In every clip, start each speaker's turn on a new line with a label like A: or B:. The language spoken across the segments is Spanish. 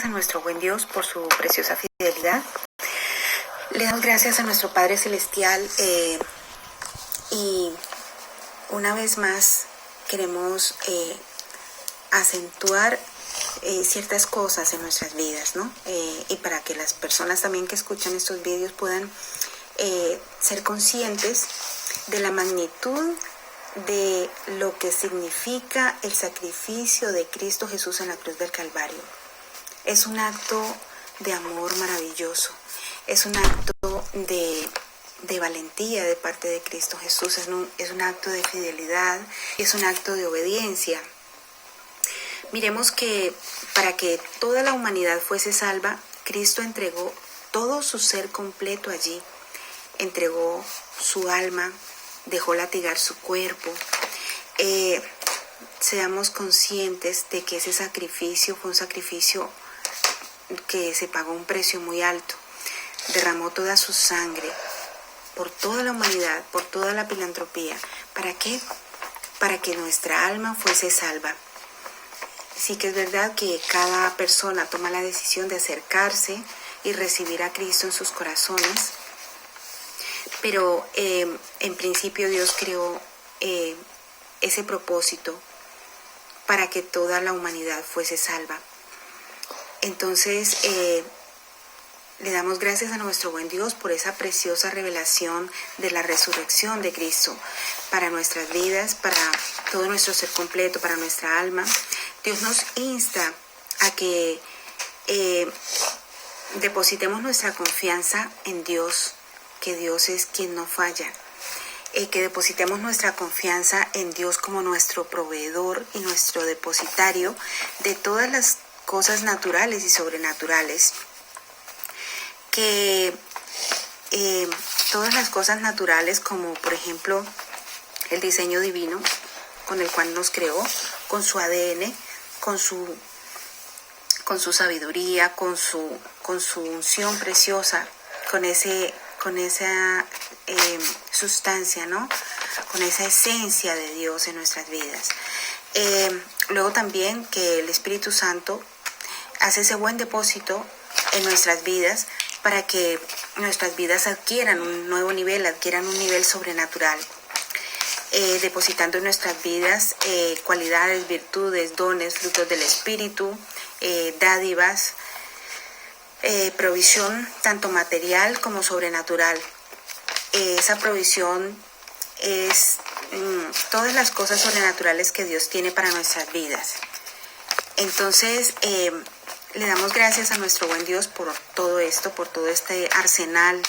A: a nuestro buen Dios por su preciosa fidelidad. Le damos gracias a nuestro Padre Celestial y una vez más queremos acentuar ciertas cosas en nuestras vidas, ¿no? Y para que las personas también que escuchan estos vídeos puedan ser conscientes de la magnitud de lo que significa el sacrificio de Cristo Jesús en la cruz del Calvario. Es un acto de amor maravilloso, es un acto de valentía de parte de Cristo Jesús, es un acto de fidelidad, es un acto de obediencia. Miremos que para que toda la humanidad fuese salva, Cristo entregó todo su ser completo allí, entregó su alma, dejó latigar su cuerpo. Seamos conscientes de que ese sacrificio fue un sacrificio que se pagó un precio muy alto. Derramó toda su sangre por toda la humanidad, por toda la filantropía. ¿Para qué? Para que nuestra alma fuese salva. Sí que es verdad que cada persona toma la decisión de acercarse y recibir a Cristo en sus corazones, pero en principio Dios creó ese propósito para que toda la humanidad fuese salva. Entonces, le damos gracias a nuestro buen Dios por esa preciosa revelación de la resurrección de Cristo para nuestras vidas, para todo nuestro ser completo, para nuestra alma. Dios nos insta a que depositemos nuestra confianza en Dios, que Dios es quien no falla, que depositemos nuestra confianza en Dios como nuestro proveedor y nuestro depositario de todas las cosas naturales y sobrenaturales, que todas las cosas naturales, como por ejemplo el diseño divino con el cual nos creó, con su ADN, con su sabiduría, con su unción preciosa, con esa sustancia, ¿no? Con esa esencia de Dios en nuestras vidas. Luego también que el Espíritu Santo hace ese buen depósito en nuestras vidas para que nuestras vidas adquieran un nuevo nivel, adquieran un nivel sobrenatural, depositando en nuestras vidas cualidades, virtudes, dones, frutos del Espíritu, dádivas, provisión tanto material como sobrenatural. Esa provisión es todas las cosas sobrenaturales que Dios tiene para nuestras vidas. Entonces, le damos gracias a nuestro buen Dios por todo esto, por todo este arsenal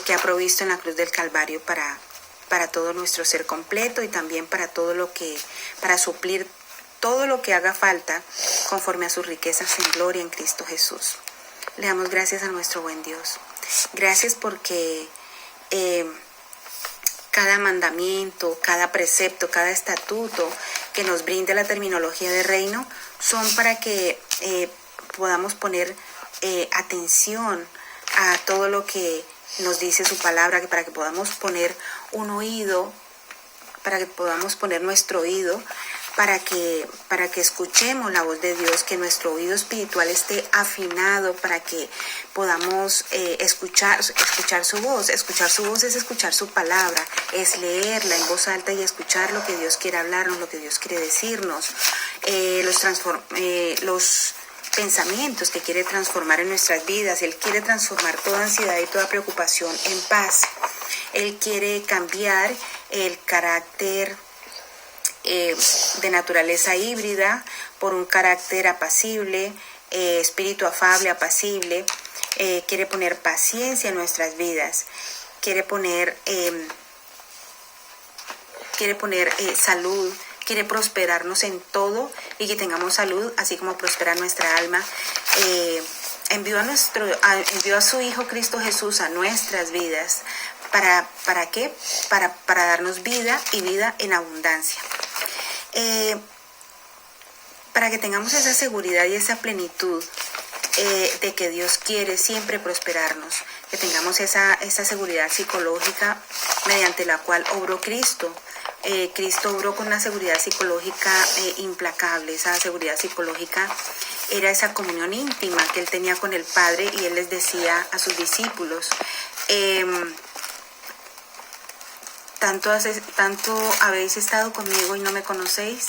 A: que ha provisto en la cruz del Calvario para todo nuestro ser completo y también para suplir todo lo que haga falta conforme a sus riquezas en gloria en Cristo Jesús. Le damos gracias a nuestro buen Dios. Gracias porque cada mandamiento, cada precepto, cada estatuto que nos brinda la terminología de reino son para que podamos poner atención a todo lo que nos dice su palabra, para que podamos poner un oído, para que podamos poner nuestro oído, para que escuchemos la voz de Dios, que nuestro oído espiritual esté afinado, para que podamos escuchar su voz. Escuchar su voz es escuchar su palabra, es leerla en voz alta y escuchar lo que Dios quiere hablarnos, lo que Dios quiere decirnos, los pensamientos que quiere transformar en nuestras vidas. Él quiere transformar toda ansiedad y toda preocupación en paz. Él quiere cambiar el carácter de naturaleza híbrida por un carácter apacible, espíritu afable, apacible. Quiere poner paciencia en nuestras vidas, quiere poner salud, quiere prosperarnos en todo y que tengamos salud, así como prospera nuestra alma. Envió a su Hijo Cristo Jesús a nuestras vidas. ¿Para qué? Para darnos vida y vida en abundancia. Para que tengamos esa seguridad y esa plenitud de que Dios quiere siempre prosperarnos, que tengamos esa seguridad psicológica mediante la cual obró Cristo. Cristo obró con una seguridad psicológica implacable, esa seguridad psicológica era esa comunión íntima que él tenía con el Padre, y él les decía a sus discípulos, tanto habéis estado conmigo y no me conocéis.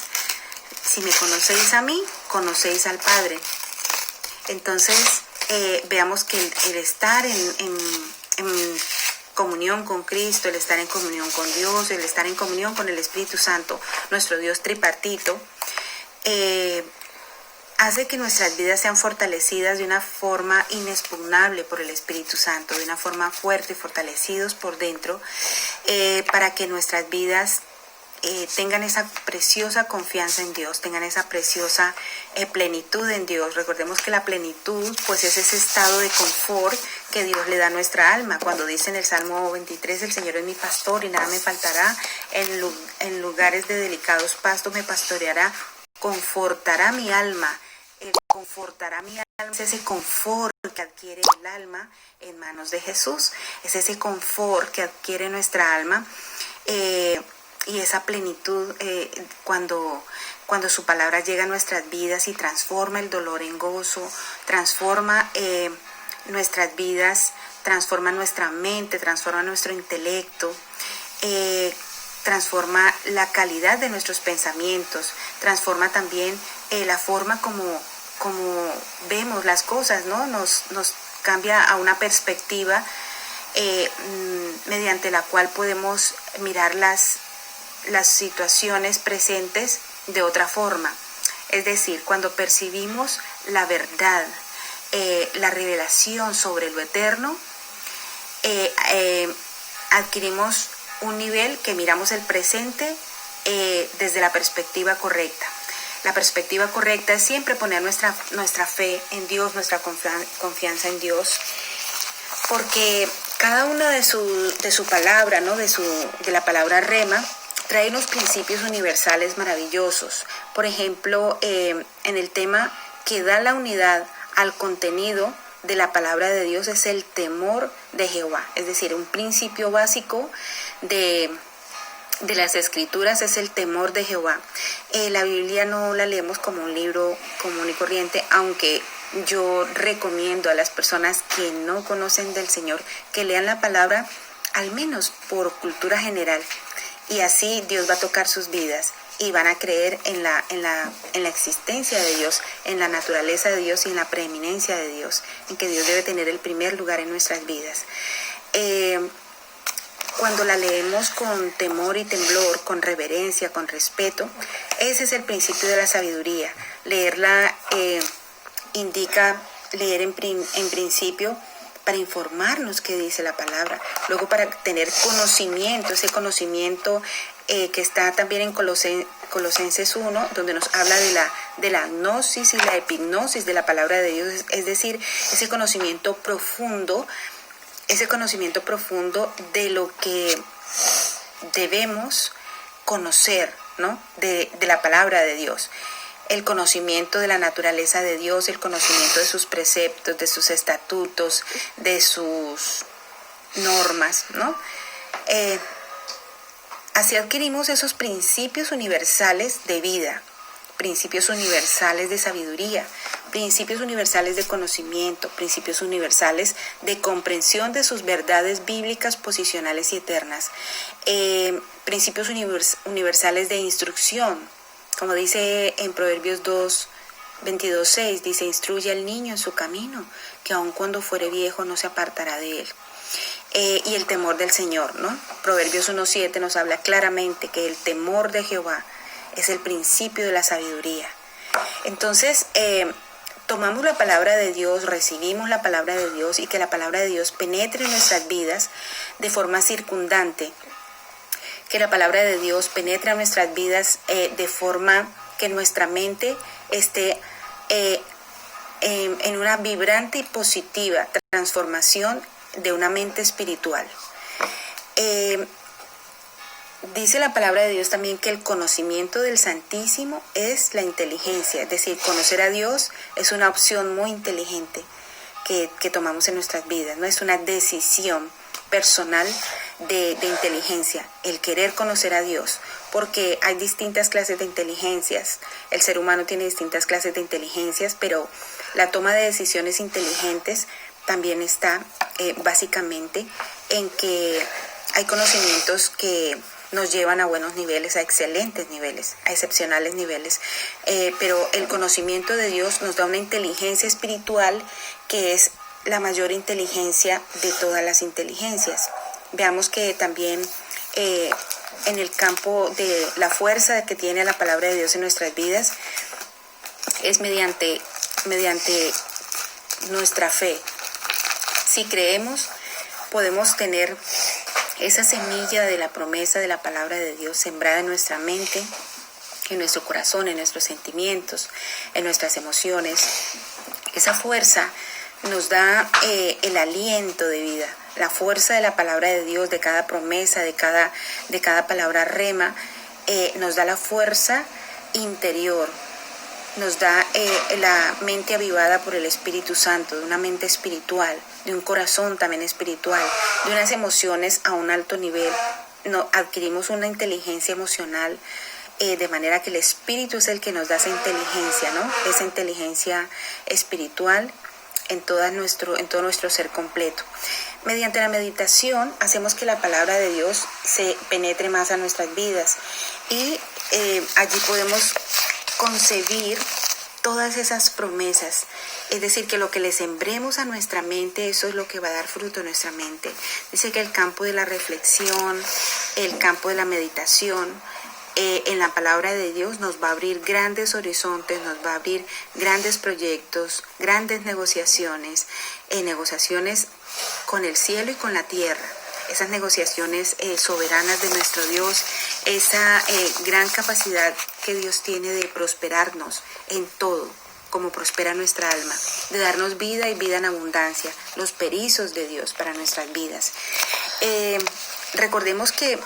A: Si me conocéis a mí, conocéis al Padre. Entonces, veamos que el estar en comunión con Cristo, el estar en comunión con Dios, el estar en comunión con el Espíritu Santo, nuestro Dios tripartito, hace que nuestras vidas sean fortalecidas de una forma inexpugnable por el Espíritu Santo, de una forma fuerte, fortalecidos por dentro, para que nuestras vidas tengan esa preciosa confianza en Dios, tengan esa preciosa plenitud en Dios. Recordemos que la plenitud pues es ese estado de confort que Dios le da a nuestra alma. Cuando dice en el Salmo 23, el Señor es mi pastor y nada me faltará, en lugares de delicados pastos me pastoreará, confortará mi alma. Confortará mi alma, es ese confort que adquiere el alma en manos de Jesús, es ese confort que adquiere nuestra alma, y esa plenitud cuando su palabra llega a nuestras vidas y transforma el dolor en gozo, transforma nuestras vidas, transforma nuestra mente, transforma nuestro intelecto, transforma la calidad de nuestros pensamientos, transforma también la forma como vemos las cosas, ¿no? Nos cambia a una perspectiva mediante la cual podemos mirar las situaciones presentes de otra forma. Es decir, cuando percibimos la verdad, la revelación sobre lo eterno, adquirimos un nivel que miramos el presente desde la perspectiva correcta. La perspectiva correcta es siempre poner nuestra fe en Dios, nuestra confianza en Dios, porque cada una de su palabra, ¿no? de la palabra rema, trae unos principios universales maravillosos. Por ejemplo, en el tema que da la unidad al contenido de la palabra de Dios es el temor de Jehová, es decir, un principio básico de las Escrituras es el temor de Jehová. La Biblia no la leemos como un libro común y corriente, aunque yo recomiendo a las personas que no conocen del Señor que lean la palabra al menos por cultura general, y así Dios va a tocar sus vidas y van a creer en la existencia de Dios, en la naturaleza de Dios y en la preeminencia de Dios, en que Dios debe tener el primer lugar en nuestras vidas. Cuando la leemos con temor y temblor, con reverencia, con respeto, ese es el principio de la sabiduría. Leerla indica leer en principio para informarnos qué dice la palabra, luego para tener conocimiento, ese conocimiento que está también en Colosenses 1, donde nos habla de la gnosis y la epignosis de la palabra de Dios, es decir, ese conocimiento profundo de lo que debemos conocer, ¿no? de la palabra de Dios. El conocimiento de la naturaleza de Dios, el conocimiento de sus preceptos, de sus estatutos, de sus normas, ¿no? Así adquirimos esos principios universales de vida, principios universales de sabiduría, principios universales de conocimiento, principios universales de comprensión de sus verdades bíblicas, posicionales y eternas, principios universales de instrucción, como dice en Proverbios 22:6, dice, instruye al niño en su camino, que aun cuando fuere viejo no se apartará de él. Y el temor del Señor, ¿no? Proverbios 1:7 nos habla claramente que el temor de Jehová es el principio de la sabiduría. Entonces, tomamos la palabra de Dios, recibimos la palabra de Dios, y que la palabra de Dios penetre en nuestras vidas de forma circundante, que la palabra de Dios penetre en nuestras vidas de forma que nuestra mente esté en una vibrante y positiva transformación de una mente espiritual. Dice la palabra de Dios también que el conocimiento del Santísimo es la inteligencia, es decir, conocer a Dios es una opción muy inteligente que tomamos en nuestras vidas, no es una decisión personal de inteligencia, el querer conocer a Dios, porque hay distintas clases de inteligencias. El ser humano tiene distintas clases de inteligencias, pero la toma de decisiones inteligentes también está básicamente en que hay conocimientos que nos llevan a buenos niveles, a excelentes niveles, a excepcionales niveles. Pero el conocimiento de Dios nos da una inteligencia espiritual que es la mayor inteligencia de todas las inteligencias. Veamos que también en el campo de la fuerza que tiene la palabra de Dios en nuestras vidas es mediante nuestra fe. Si creemos, podemos tener esa semilla de la promesa de la palabra de Dios sembrada en nuestra mente, en nuestro corazón, en nuestros sentimientos, en nuestras emociones. Esa fuerza nos da el aliento de vida, la fuerza de la palabra de Dios, de cada promesa, de cada palabra rema, nos da la fuerza interior, nos da la mente avivada por el Espíritu Santo, de una mente espiritual, de un corazón también espiritual, de unas emociones a un alto nivel. Adquirimos una inteligencia emocional, de manera que el Espíritu es el que nos da esa inteligencia, ¿no? Esa inteligencia espiritual en todo nuestro ser completo. Mediante la meditación hacemos que la palabra de Dios se penetre más a nuestras vidas y allí podemos concebir todas esas promesas. Es decir, que lo que le sembremos a nuestra mente, eso es lo que va a dar fruto en nuestra mente. Dice que el campo de la reflexión, el campo de la meditación, en la palabra de Dios nos va a abrir grandes horizontes, nos va a abrir grandes proyectos, grandes negociaciones con el cielo y con la tierra. Esas negociaciones soberanas de nuestro Dios, esa gran capacidad que Dios tiene de prosperarnos en todo, como prospera nuestra alma, de darnos vida y vida en abundancia, los perizos de Dios para nuestras vidas. Recordemos que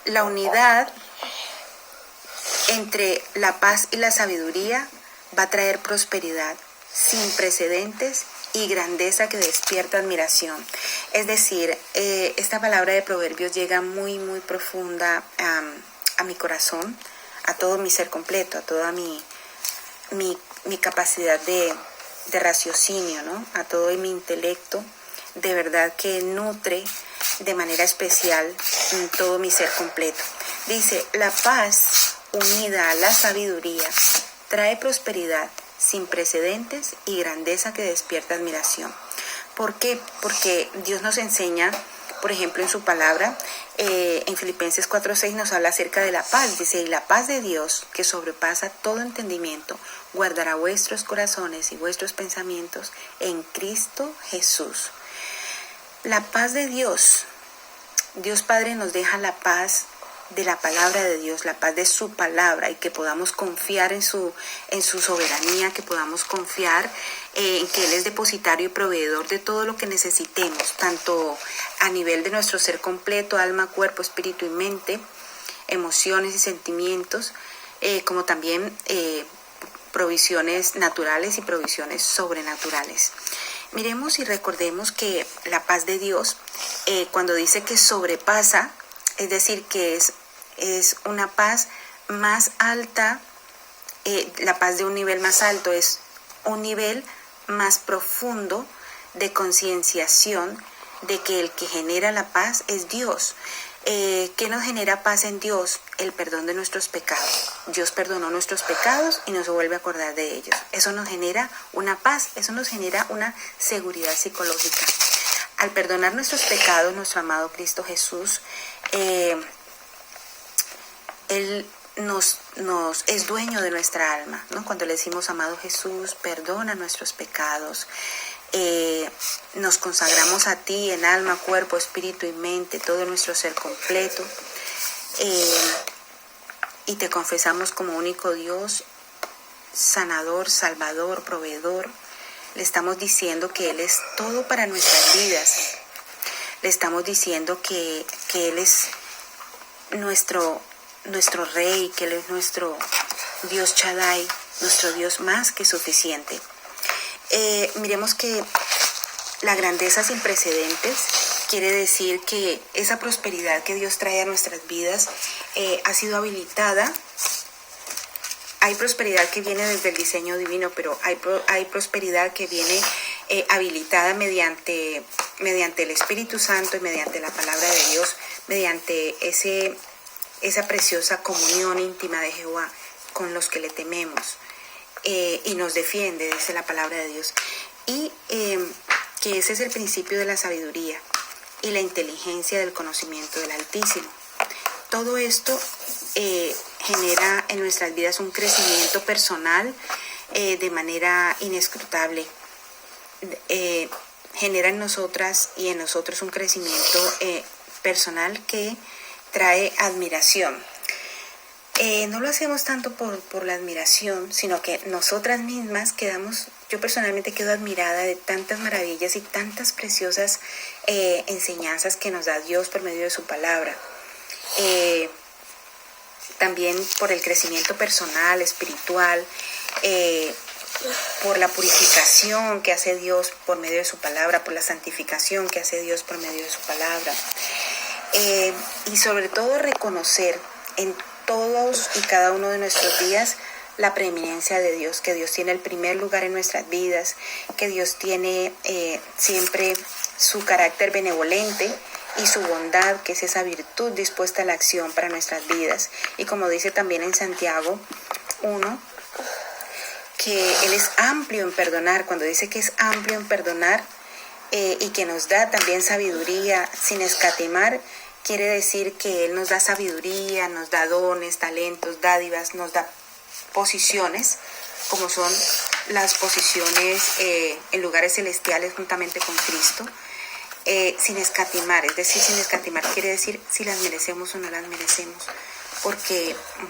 A: la unidad entre la paz y la sabiduría va a traer prosperidad sin precedentes y grandeza que despierta admiración. Es decir, esta palabra de Proverbios llega muy, muy profunda a mi corazón, a todo mi ser completo, a toda mi capacidad de raciocinio, ¿no? A todo mi intelecto, de verdad que nutre de manera especial todo mi ser completo. Dice, la paz unida a la sabiduría trae prosperidad sin precedentes y grandeza que despierta admiración. ¿Por qué? Porque Dios nos enseña, por ejemplo, en su palabra, en Filipenses 4:6 nos habla acerca de la paz. Dice, y la paz de Dios, que sobrepasa todo entendimiento, guardará vuestros corazones y vuestros pensamientos en Cristo Jesús. La paz de Dios, Dios Padre nos deja la paz de la palabra de Dios, la paz de su palabra, y que podamos confiar en su soberanía, que podamos confiar en que Él es depositario y proveedor de todo lo que necesitemos, tanto a nivel de nuestro ser completo, alma, cuerpo, espíritu y mente, emociones y sentimientos, como también provisiones naturales y provisiones sobrenaturales. Miremos y recordemos que la paz de Dios, cuando dice que sobrepasa, es decir, que es una paz más alta, la paz de un nivel más alto, es un nivel más profundo de concienciación de que el que genera la paz es Dios. ¿Qué nos genera paz en Dios? El perdón de nuestros pecados. Dios perdonó nuestros pecados y no se vuelve a acordar de ellos. Eso nos genera una paz, eso nos genera una seguridad psicológica. Al perdonar nuestros pecados, nuestro amado Cristo Jesús, Él nos es dueño de nuestra alma, ¿no? Cuando le decimos, amado Jesús, perdona nuestros pecados, nos consagramos a ti en alma, cuerpo, espíritu y mente, todo nuestro ser completo, y te confesamos como único Dios, sanador, salvador, proveedor. Le estamos diciendo que Él es todo para nuestras vidas. Le estamos diciendo que Él es nuestro Rey, que Él es nuestro Dios Shaddai, nuestro Dios más que suficiente. Miremos que la grandeza sin precedentes quiere decir que esa prosperidad que Dios trae a nuestras vidas ha sido habilitada. Hay prosperidad que viene desde el diseño divino, pero hay prosperidad que viene habilitada mediante el Espíritu Santo y mediante la palabra de Dios, mediante esa preciosa comunión íntima de Jehová con los que le tememos, y nos defiende, dice la palabra de Dios. Y que ese es el principio de la sabiduría y la inteligencia del conocimiento del Altísimo. Todo esto genera en nuestras vidas un crecimiento personal de manera inescrutable. Genera en nosotras y en nosotros un crecimiento personal que trae admiración. No lo hacemos tanto por la admiración, sino que nosotras mismas yo personalmente quedo admirada de tantas maravillas y tantas preciosas enseñanzas que nos da Dios por medio de su palabra. También por el crecimiento personal, espiritual, por la purificación que hace Dios por medio de su palabra, por la santificación que hace Dios por medio de su palabra. Y sobre todo reconocer en todos y cada uno de nuestros días la preeminencia de Dios, que Dios tiene el primer lugar en nuestras vidas, que Dios tiene siempre su carácter benevolente y su bondad, que es esa virtud dispuesta a la acción para nuestras vidas. Y como dice también en Santiago 1, que Él es amplio en perdonar. Cuando dice que es amplio en perdonar y que nos da también sabiduría sin escatimar, quiere decir que Él nos da sabiduría, nos da dones, talentos, dádivas, nos da posiciones, como son las posiciones en lugares celestiales juntamente con Cristo, sin escatimar. Es decir, sin escatimar quiere decir si las merecemos o no las merecemos, porque